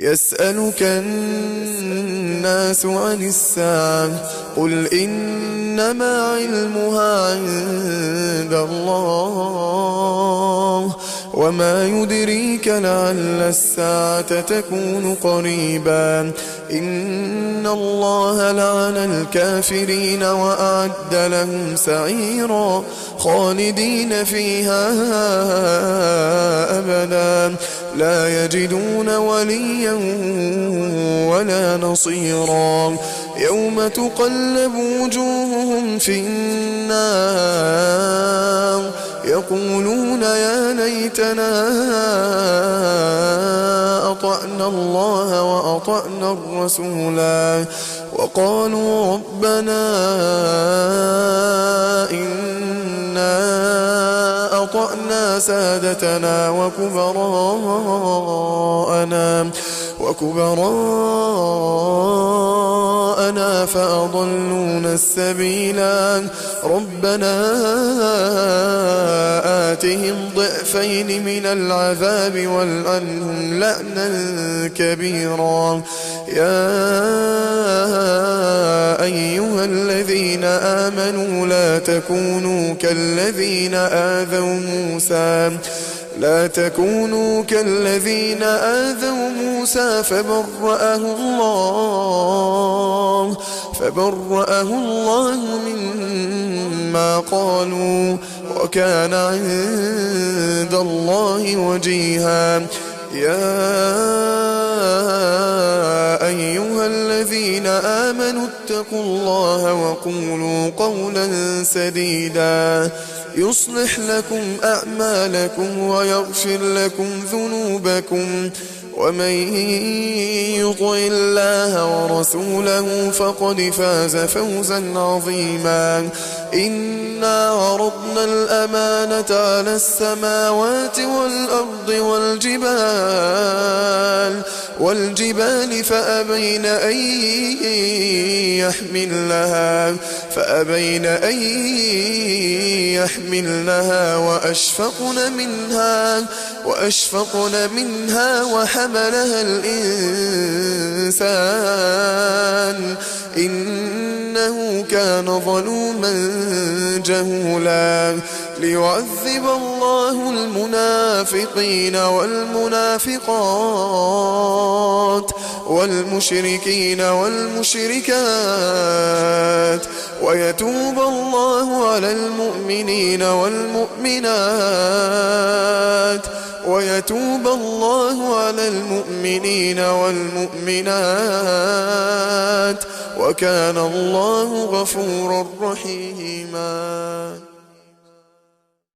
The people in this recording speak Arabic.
يسألك الناس عن الساعة قل إنما علمها عند الله وما يدريك لعل الساعة تكون قريبا إن الله لعن الكافرين وأعد لهم سعيرا خالدين فيها أبدا لا يجدون وليا ولا نصيرا يوم تقلب وجوههم في النار يقولون يا ليتنا أطعنا الله وأطعنا الرسولا وقالوا ربنا إنا أطعنا سادتنا وكبراءنا فأضلونا السبيلا ربنا آتهم ضعفين من العذاب والعنهم لعنا كبيرا يا أيها الذين آمنوا لا تكونوا كالذين آذوا موسى فبرأه الله مما قالوا وكان عند الله وجيها يا أيها الذين آمنوا اتقوا الله وقولوا قولا سديدا يصلح لكم أعمالكم ويغفر لكم ذنوبكم ومن يطع الله ورسوله فقد فاز فوزا عظيما إنا عرضنا الأمانة على السماوات والأرض والجبال فأبين أن يحملنها وأشفقن منها وحملها الإنسان إنه كان ظلوما جهولا ليعذب الله المنافقين والمنافقات والمشركين والمشركات ويتوب الله على المؤمنين والمؤمنات وكان الله غفورا رحيما.